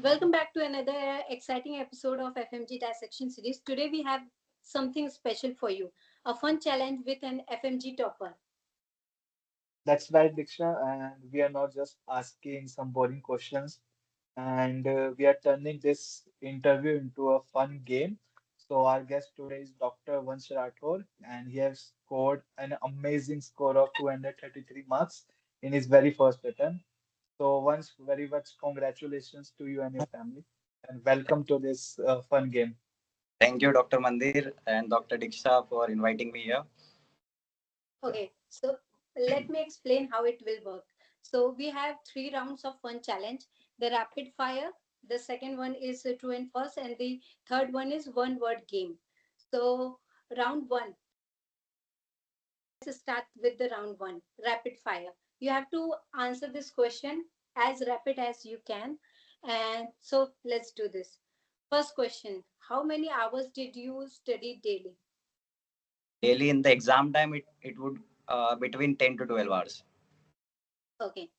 Welcome back to another exciting episode of FMG Dissection Series. Today we have something special for you, a fun challenge with an FMG topper. That's right, Diksha. And we are not just asking some boring questions, and we are turning this interview into a fun game. So our guest today is Dr. Vansh Rathore, and he has scored an amazing score of 233 marks in his very first attempt. So once very much congratulations to you and your family, and welcome to this fun game. Thank you, Dr. Mandir and Dr. Diksha, for inviting me here. Okay, so let me explain how it will work. So we have three rounds of fun challenge. The rapid fire, the second one is true and false, and the third one is one word game. So round one, let's start with the round one, rapid fire. You have to answer this question as rapid as you can. And so let's do this. First question, how many hours did you study daily? Daily in the exam time, it would between 10 to 12 hours. Okay.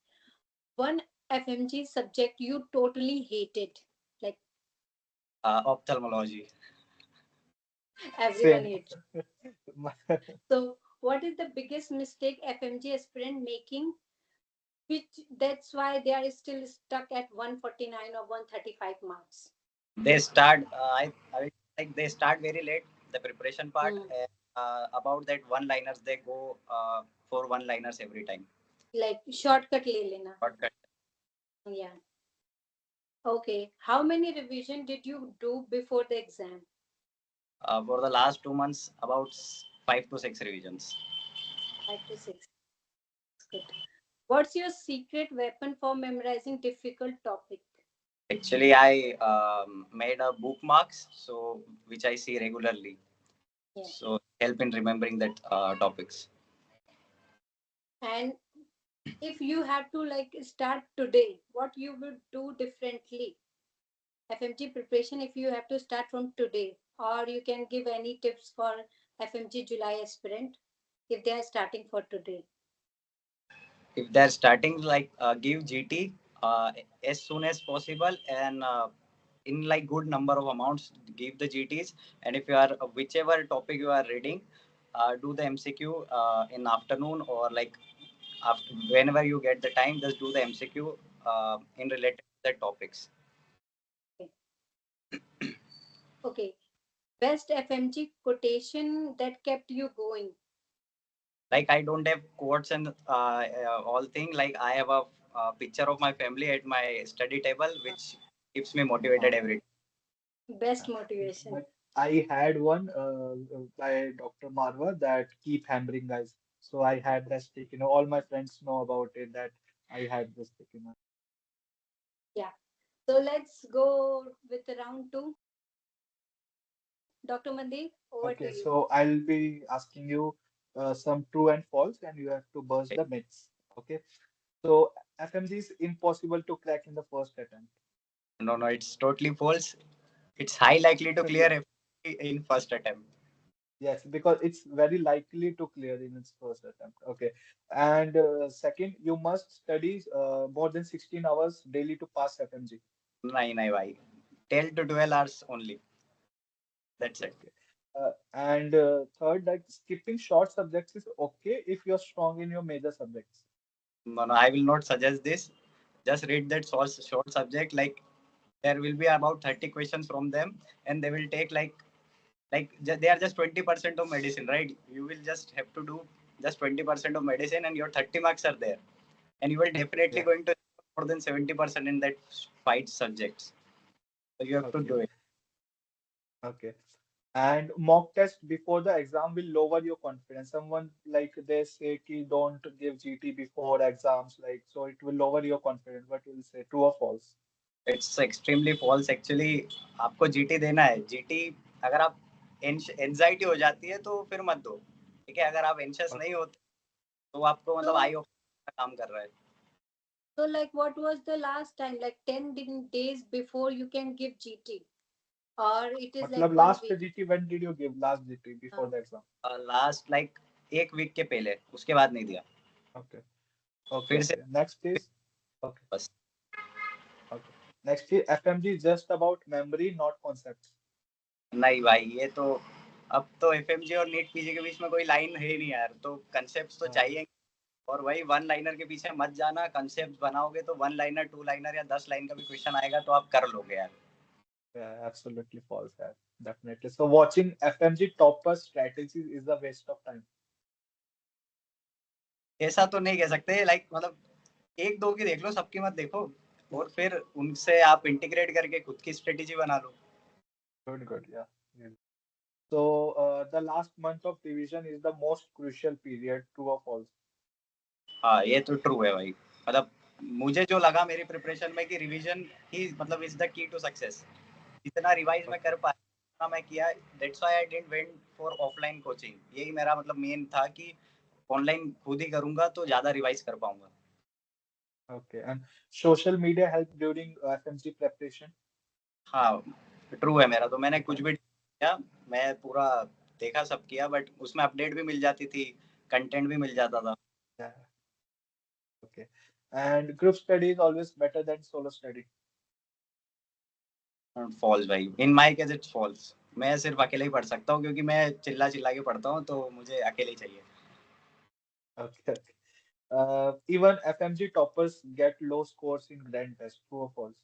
One FMG subject you totally hated. Like Ophthalmology. everyone Same. hates. So what is the biggest mistake FMG aspirant making? Which that's why they are still stuck at 149 or 135 marks. They start, I like they start very late, the preparation part. Hmm. About that one liners, they go for one liners every time. Like shortcut le lena. Shortcut. Yeah. Okay. How many revision did you do before the exam? For the last 2 months, about 5 to 6 revisions. 5 to 6. Good. What's your secret weapon for memorizing difficult topic? Actually, I made a bookmarks, so which I see regularly. Yeah. So help in remembering that topics. And if you have to like start today, what you would do differently? FMG preparation, if you have to start from today, or you can give any tips for FMG July aspirant if they are starting for today. If they're starting, like give GT as soon as possible, and in like good number of amounts, give the GTs. And if you are whichever topic you are reading, do the MCQ in afternoon, or like after whenever you get the time, just do the MCQ in related to the topics. Okay. Okay. Best FMG quotation that kept you going. Like I don't have quotes and all thing. Like I have a picture of my family at my study table, which keeps me motivated Uh, every day. Best motivation. But I had one by Dr. Marwa that keep hammering guys. So I had that stick. All my friends know about it that I had this stick in my. Yeah. So let's go with the round two. Dr. Mandeep, over to Okay, you. so I'll be asking you some true and false, and you have to buzz the myths. Okay, so FMG is impossible to crack in the first attempt. No, no, it's totally false. It's high likely to clear in first attempt. Yes, because it's very likely to clear in its first attempt. Okay, and second, you must study more than 16 hours daily to pass FMG. Nahi, nahi, bhai. 10 to 12 hours only. That's Okay, it. okay. And third, like skipping short subjects is okay if you're strong in your major subjects. No, no, I will not suggest this. Just read that short subject. Like there will be about 30 questions from them, and they will take they are just 20% of medicine, right? You will just have to do just 20% of medicine, and your 30 marks are there, and you will definitely Yeah. going to more than 70% in that five subjects. So you have to Okay. do it. Okay. And mock test before the exam will lower your confidence. Someone like they say ki don't give GT before exams, like so it will lower your confidence. What will say? True or false? It's extremely false actually. आपको GT देना है. GT अगर आप anxiety हो जाती है तो फिर मत दो. ठीक है, अगर आप एंशियस नहीं होते तो आपको मतलब So, आई ऑफ काम कर रहा है. so like what was the last time? Like 10 days before you can give GT, or it is like मतलब one last week. GT, when did you give last GT before Uh, the exam? Last like एक week के पहले, उसके बाद नहीं दिया. Okay. Okay, फिर से okay. Next is okay. बस. Okay. Next is FMG is just about memory, not concepts. नहीं भाई, ये तो अब तो एफएमजी और नीट पीजी के बीच में कोई लाइन है ही नहीं यार, तो कंसेप्ट तो हाँ, चाहिए। और वही वन लाइनर के पीछे मत जाना, कंसेप्ट बनाओगे तो वन लाइनर, टू लाइनर या 10 लाइन का भी क्वेश्चन आएगा तो आप कर लोगे यार। yeah, absolutely false. Yeah, definitely. So watching FMG topper strategies is a waste of time. ऐसा तो नहीं कह सकते, लाइक मतलब एक दो की देख लो, सबकी मत देखो, और फिर उनसे आप इंटीग्रेट करके खुद की स्ट्रेटेजी बना लो। Good, good. Yeah. Yeah. So the last month of revision is the most crucial period. True or false? हाँ, ये तो ट्रू है भाई। मतलब मुझे जो लगा मेरी प्रिपरेशन में कि रिवीजन ही मतलब is the key to success. जितना रिवाइज मैं Okay. कर पाया उतना मैं किया। That's why I didn't went for offline coaching. यही मेरा मतलब मेन था कि ऑनलाइन खुद ही करूंगा तो ज्यादा रिवाइज कर पाऊंगा। Okay. And social media help during FMG preparation. हाँ, ट्रू है मेरा। तो मैंने कुछ भी किया, मैं पूरा देखा, सब किया, बट उसमें अपडेट भी मिल जाती थी, कंटेंट भी मिल जाता था। Yeah. Okay. And group study is always better than solo study. False भाई, in my case it's false. मैं सिर्फ अकेले ही पढ़ सकता हूँ क्योंकि मैं चिल्ला चिल्ला के पढ़ता हूँ, तो मुझे अकेले ही चाहिए। Okay. Okay. Even FMG toppers get low scores in grand test. True or false?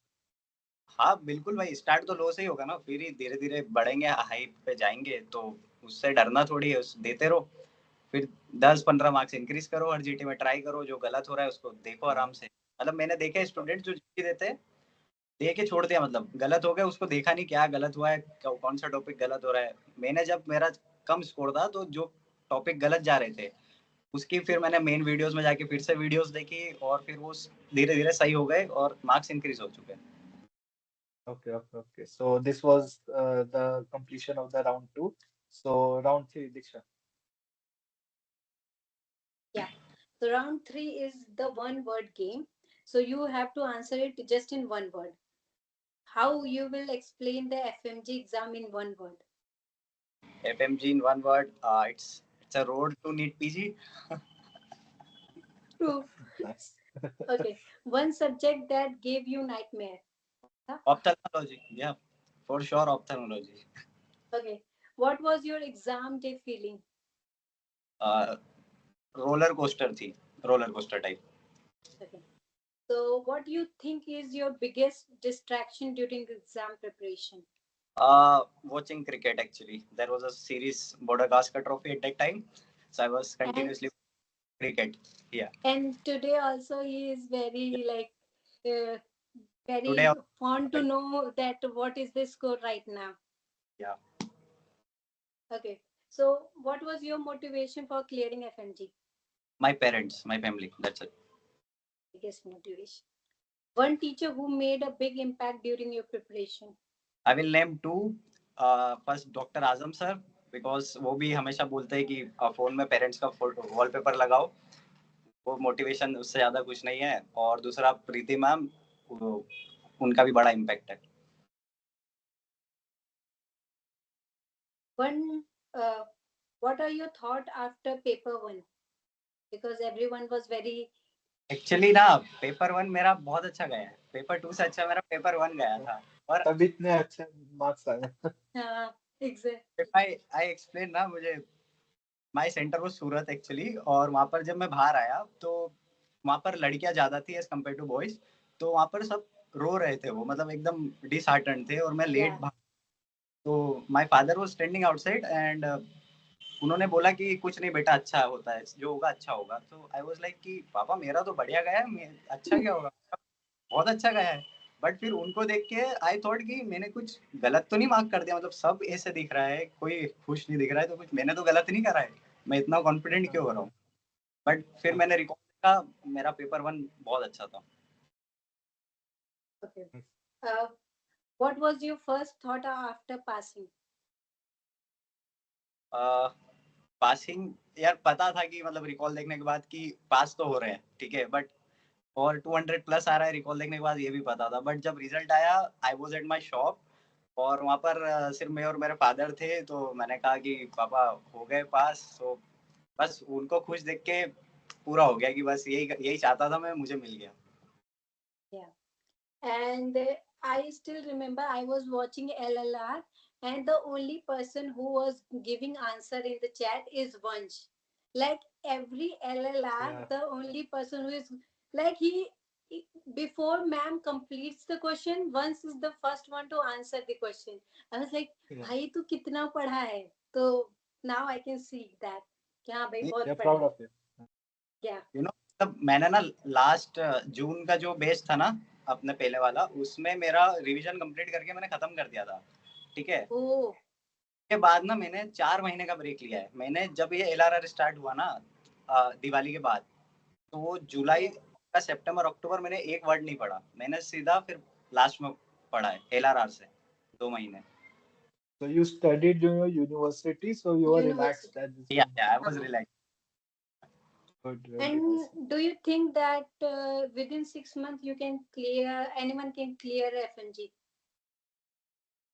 हाँ बिल्कुल भाई, स्टार्ट तो लो से ही होगा ना, फिर ही धीरे धीरे बढ़ेंगे, हाइप पे जाएंगे, तो उससे डरना थोड़ी है, देते रहो। फिर 10-15 मार्क्स इंक्रीज करो, हर जीटी में ट्राई करो, जो गलत हो रहा है उसको देखो आराम हाँ, से। मतलब मैंने देखे स्टूडेंट जो जीटी देते हैं, दे के छोड़ दिया, मतलब गलत हो गया, उसको देखा नहीं क्या गलत हुआ है, कौन सा टॉपिक गलत हो रहा है। मैंने जब मेरा कम स्कोर था तो जो टॉपिक गलत जा रहे थे उसकी फिर मैंने मेन वीडियोस में जाके फिर से वीडियोस देखी, और फिर वो धीरे धीरे सही हो गए और मार्क्स इंक्रीज हो चुके हैं। okay, okay, okay. So this was the completion of the round two. So round three, Diksha. Yeah. So round three is the one word game. So you have to answer it just in one word. How you will explain the FMG exam in one word? FMG in one word, it's a road to NEET PG. True. Nice. Okay. One subject that gave you nightmare. Huh? Ophthalmology, yeah, for sure, ophthalmology. Okay. What was your exam day feeling? uh, roller coaster थी, roller coaster type. Okay. So what do you think is your biggest distraction during exam preparation? Watching cricket, actually there was a series Madagascar trophy at that time, so I was And continuously cricket. Yeah, today also he is very like uh, today very fond to know that what is the score right now. yeah, Okay. So what was your motivation for clearing FMG? my parents, my family, that's it. Biggest motivation. One teacher who made a big impact during your preparation. I will name two. First doctor Azam sir, because वो भी हमेशा बोलते हैं कि phone में parents का wallpaper लगाओ, वो मोटिवेशन, उससे ज्यादा कुछ नहीं है। और दूसरा प्रीति मैम, उनका भी बड़ा इम्पैक्ट है। One, what are your thought after paper one? Because everyone was very actually ना, पेपर वन मेरा बहुत अच्छा गया है, पेपर टू से अच्छा मेरा पेपर वन गया था। और तभी इतने अच्छे मार्क्स आए। exact. आई एक्सप्लेन ना, मुझे माय सेंटर वो सूरत एक्चुअली, और वहाँ पर जब मैं बाहर आया तो वहाँ पर लड़कियां ज्यादा थी एज कम्पेयर टू बॉयज। तो वहाँ पर सब रो रहे थे, वो मतलब एकदम डिसहार्टेंड थे, और मैं लेट। Yeah. तो my father was standing outside and उन्होंने बोला कि कुछ नहीं बेटा, अच्छा होता है, जो होगा अच्छा होगा। तो आई वाज लाइक कि पापा मेरा तो बढ़िया गया है, अच्छा क्या होगा, बहुत अच्छा गया है। बट फिर उनको देख के आई थॉट कि मैंने कुछ गलत तो नहीं मार्क कर दिया, मतलब सब ऐसे दिख रहा है, कोई खुश नहीं दिख रहा है, तो कुछ मैंने तो गलत नहीं करा है, मैं इतना कॉन्फिडेंट क्यों हो रहा हूँ। बट फिर मैंने रिकॉर्ड देखा, मेरा पेपर वन बहुत अच्छा था। Okay. Uh, what was your first thought after passing? Passing, यार पता था कि मतलब रिकॉल देखने के बाद कि पास तो हो रहे हैं, ठीक है, बट और 200 प्लस आ रहा है रिकॉल देखने के बाद, ये भी पता था। बट जब रिजल्ट आया, I was at my shop, और वहाँ पर सिर्फ मैं और मेरे फादर थे, तो मैंने कहा कि पापा हो गए पास। तो बस उनको खुश देख के पूरा हो गया कि बस यही यही चाहता था मैं, मुझे मिल गया। Yeah. And I still remember I was watching LLR, and the only person who was giving answer in the chat is Vansh. Like every LLR, Yeah, the only person who is like before ma'am completes the question, Vansh is the first one to answer the question. I was like, yeah. भाई तू कितना पढ़ा है? तो now I can see that कि हाँ भाई नहीं, बहुत We are पढ़ा proud है. of you. Yeah. You know मतलब मैंने ना लास्ट जून का जो बेच था ना अपने पहले वाला, उसमें मेरा रिवीजन कंप्लीट करके मैंने खत्म कर दिया था। ठीक है, Oh, के बाद ना मैंने 4 महीने का ब्रेक लिया है। मैंने जब ये LRR स्टार्ट हुआ ना दिवाली के बाद, तो वो जुलाई yeah. का सितंबर अक्टूबर मैंने एक वर्ड नहीं पढ़ा। मैंने सीधा फिर लास्ट में पढ़ा है LRR से 2 महीने। So you studied in your university, so you were relaxed University. at this या moment. आई वाज हाँ. Relax. Good, really And nice. do you think that within 6 months you can clear, anyone can clear FNG?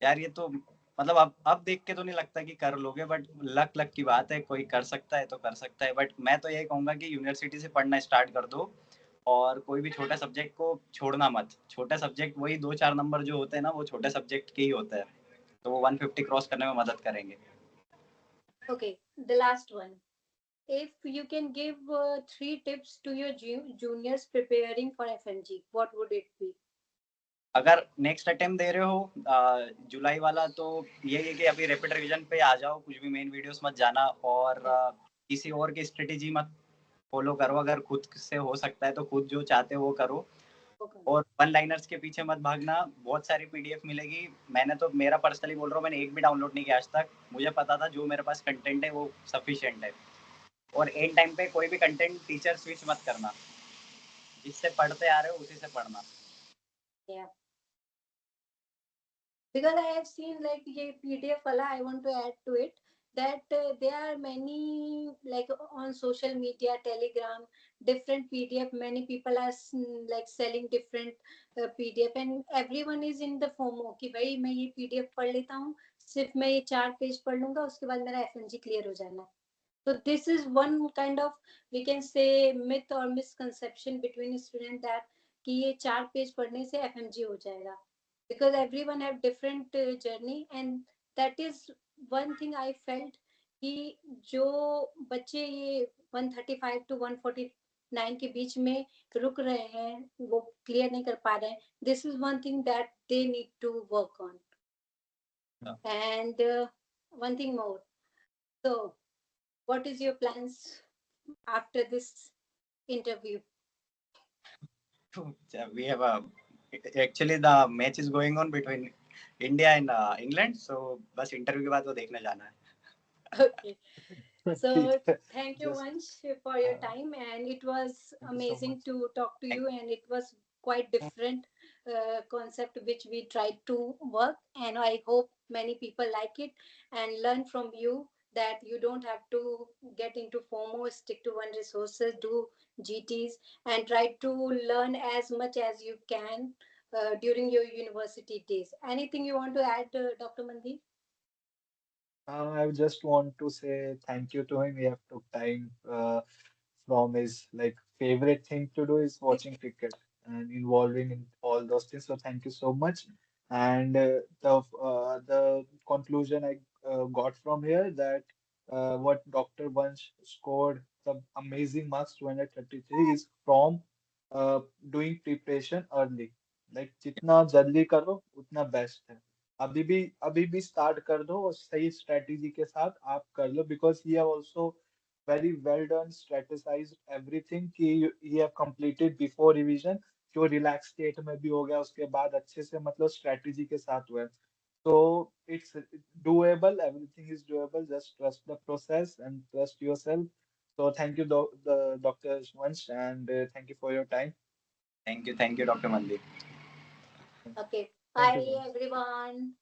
यार ये तो मतलब अब देख के तो नहीं लगता कि कर लोगे, बट लक लक की बात है, कोई कर सकता है तो कर सकता है। बट मैं तो यही कहूंगा कि यूनिवर्सिटी से पढ़ना स्टार्ट कर दो, और कोई भी छोटा सब्जेक्ट को छोड़ना मत। छोटा सब्जेक्ट वही 2-4 नंबर जो होते हैं ना, वो छोटे सब्जेक्ट के ही होते हैं, तो वो 150 क्रॉस करने में मदद करेंगे। Okay, the last one. If you can give three tips to your juniors preparing for FNG, what would it be? अगर नेक्स्ट अटेम्प्ट दे रहे हो जुलाई वाला, तो यही है कि अभी रैपिड रिवीजन पे आ जाओ, कुछ भी मेन वीडियोस मत जाना, और Yeah. किसी और की स्ट्रेटेजी मत फॉलो करो। अगर खुद से हो सकता है तो खुद जो चाहते हो वो करो, Okay. और वन लाइनर्स के पीछे मत भागना। बहुत सारी पीडीएफ मिलेगी। मैंने तो, मेरा पर्सनली बोल रहा हूँ, मैंने एक भी डाउनलोड नहीं किया आज तक। मुझे पता था जो मेरे पास कंटेंट है वो सफिशिएंट है। और एंड टाइम पे कोई भी कंटेंट टीचर स्विच मत करना, जिससे पढ़ते आ रहे हो उसी से पढ़ना। Yeah. Because I have seen like ये PDF wala, I want to add to it that there are many like on social media, Telegram, different PDF. Many people are like selling different PDF, and everyone is in the FOMO कि भाई मैं ये PDF पढ़ लेता हूँ, सिर्फ मैं ये 4 पेज पढ़ लूंगा, उसके बाद मेरा FNG क्लियर हो जाना है. So this is one kind of, we can say, myth or misconception between student that कि ये 4 पेज पढ़ने से FMG हो जाएगा, because everyone have different journey, and that is one thing I felt कि जो बच्चे ये 135 to 149 के बीच में रुक रहे हैं, वो क्लियर नहीं कर पा रहे हैं, this is one thing that they need to work on. And one thing more, so what is your plans after this interview? We have a, actually the match is going on between India and England, so बस interview के बाद वो देखने जाना है। Okay. ठीक So है. thank you, Just Vansh, for your uh, time, and it was thank you so amazing much. to talk to Thank you, and it was quite different concept which we tried to work, and I hope many people like it and learn from you that you don't have to get into FOMO, stick to one resources, do GTs, and try to learn as much as you can during your university days. Anything you want to add, Dr. Mandeep? I just want to say thank you to him. He have took time from his like favorite thing to do is watching cricket and involving in all those things. So thank you so much. And the conclusion I got from here that what Dr. Vansh scored the amazing marks 233 is from doing preparation early. Like जितना जल्दी करो उतना best है. अभी भी start कर दो और सही स्ट्रेटेजी के साथ आप कर लो because he have also very well done strategised everything कि he have completed before revision कि वो रिलैक्स स्टेट में भी हो गया उसके बाद अच्छे से मतलब स्ट्रेटेजी के साथ हुआ है so it's doable everything is doable just trust the process and trust yourself so thank you the Dr. Vansh and thank you for your time you, thank you, Dr. Mandeep। Okay. thank you Bye, so much everyone.